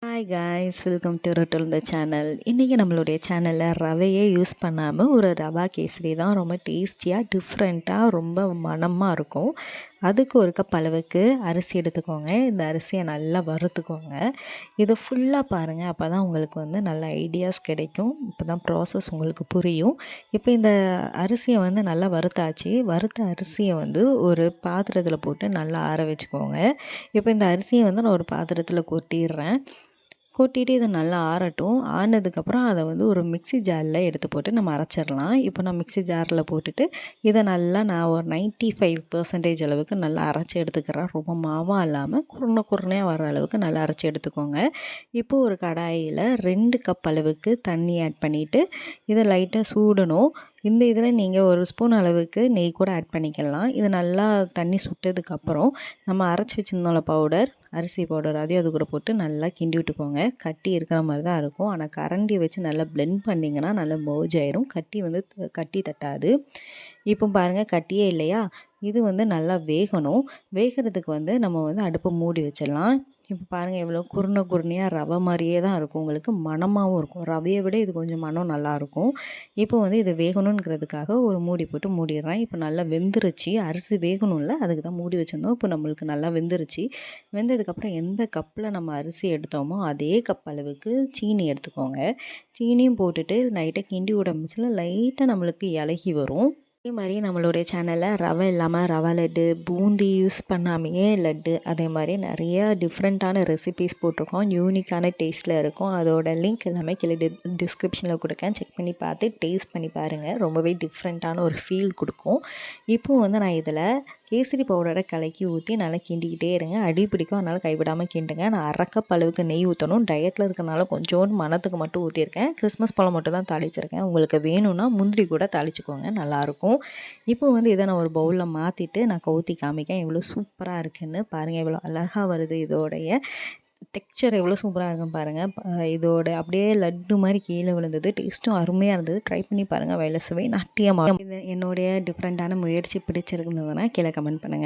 Hi guys, welcome to Uruttu Ulunthu channel. இன்றைக்கி நம்மளுடைய சேனலில் ரவையே யூஸ் பண்ணாமல் ஒரு ரவா கேசரி தான் ரொம்ப டேஸ்டியாக டிஃப்ரெண்ட்டாக ரொம்ப மணமாக இருக்கும். அதுக்கு ஒரு கப் அளவுக்கு அரிசி எடுத்துக்கோங்க. இந்த அரிசியை நல்லா வறுத்துக்கோங்க. இதை ஃபுல்லாக பாருங்கள், அப்போ தான் உங்களுக்கு நல்ல ஐடியாஸ் கிடைக்கும். இப்போ தான் ப்ராசஸ் உங்களுக்கு புரியும். இப்போ இந்த அரிசியை நல்லா வறுத்தாச்சு. வறுத்த அரிசியை ஒரு பாத்திரத்தில் போட்டு நல்லா ஆற வச்சுக்கோங்க. இப்போ இந்த அரிசியை நான் ஒரு பாத்திரத்தில் கொட்டிடுறேன். கொட்டிட்டு இதை நல்லா ஆறட்டும். ஆறினதுக்கப்புறம் அதை ஒரு மிக்ஸி ஜாரில் எடுத்து போட்டு நம்ம அரைச்சிடலாம். இப்போ நான் மிக்ஸி ஜாரில் போட்டுட்டு இதை நல்லா நான் ஒரு 95% அளவுக்கு நல்லா அரைச்சி எடுத்துக்கிறேன். ரொம்ப மாவாக இல்லாமல் குருணையாக வர அளவுக்கு நல்லா அரைச்சி எடுத்துக்கோங்க. இப்போது ஒரு கடாயில் 2 கப் அளவுக்கு தண்ணி ஆட் பண்ணிவிட்டு இதை லைட்டாக சூடணும். இந்த இதில் நீங்கள் ஒரு ஸ்பூன் அளவுக்கு நெய் கூட ஆட் பண்ணிக்கலாம். இது நல்லா தண்ணி சுட்டதுக்கப்புறம் நம்ம அரைச்சி வச்சுருந்தோம்ல பவுடர், அரிசி பவுடர், அதையும் அது கூட போட்டு நல்லா கிண்டி விட்டுக்கோங்க. கட்டி இருக்கிற மாதிரி தான் இருக்கும். ஆனால் கரண்டி வச்சு நல்லா பிளெண்ட் பண்ணிங்கன்னா நல்லா மோஜ் ஆயிரும். கட்டி தட்டாது. இப்போ பாருங்கள், கட்டியே இல்லையா? இது நல்லா வேகணும். வேகிறதுக்கு நம்ம அடுப்பை மூடி வச்சிடலாம். இப்போ பாருங்கள், எவ்வளோ குருணையாக ரவை மாதிரியே தான் இருக்கும். உங்களுக்கு மணமாகவும் இருக்கும். ரவையை விட இது கொஞ்சம் மணம் நல்லாயிருக்கும். இப்போ இது வேகணுங்கிறதுக்காக ஒரு மூடி போட்டு மூடிடுறேன். இப்போ நல்லா வெந்துருச்சு. அரிசி வேகணும்ல, அதுக்கு தான் மூடி வச்சுருந்தோம். இப்போ நம்மளுக்கு நல்லா வெந்துருச்சு. வெந்ததுக்கப்புறம் எந்த கப்பில் நம்ம அரிசி எடுத்தோமோ அதே கப் அளவுக்கு சீனி எடுத்துக்கோங்க. சீனியும் போட்டுட்டு லைட்டாக கிண்டி விட மிச்சில் லைட்டாக நம்மளுக்கு இலகி வரும். அதே மாதிரி நம்மளுடைய சேனலில் ரவை இல்லாமல் ரவா லட்டு, பூந்தி யூஸ் பண்ணாமையே லட்டு, அதே மாதிரி நிறைய டிஃப்ரெண்ட்டான ரெசிபீஸ் போட்டிருக்கோம். யூனிக்கான டேஸ்ட்டில் இருக்கும். அதோட லிங்க் எல்லாமே கீழே டிஸ்கிரிப்ஷனில் கொடுக்கேன். செக் பண்ணி பார்த்து டேஸ்ட் பண்ணி பாருங்கள். ரொம்பவே டிஃப்ரெண்ட்டான ஒரு ஃபீல் கொடுக்கும். இப்போது நான் இதில் கேசரி பவுடரை கலக்கி ஊற்றி நல்லா கிண்டிக்கிட்டே இருங்க. அடி பிடிக்கும், அதனால் கைவிடாமல் கிண்டுங்க. நான் 1/2 கப் அளவுக்கு நெய் ஊற்றணும். டயட்டில் இருக்கிறனால கொஞ்சோண்டு மணத்துக்கு மட்டும் ஊற்றிருக்கேன். கிறிஸ்மஸ் பழம் மட்டும் தான் தாளிச்சிருக்கேன். உங்களுக்கு வேணும்னா முந்திரி கூட தாளிச்சிக்கோங்க, நல்லாயிருக்கும். இப்போ இதை நான் ஒரு பவுலில் மாற்றிட்டு நான் கவுத்தி காமிக்கேன். எவ்வளோ சூப்பராக இருக்குதுன்னு பாருங்கள். எவ்வளோ அழகாக வருது. இதோடைய டெக்ஸ்சர் எவ்வளோ சூப்பராக இருக்குன்னு பாருங்கள். இதோட அப்படியே லட்டு மாதிரி கீழே விழுந்தது. டேஸ்ட்டும் அருமையாக இருந்தது. ட்ரை பண்ணி பாருங்கள். வயல சுவை நாட்டியமாக. இது என்னுடைய டிஃப்ரெண்ட்டான முயற்சி பிடிச்சிருந்ததுன்னா கீழே கமெண்ட் பண்ணுங்கள்.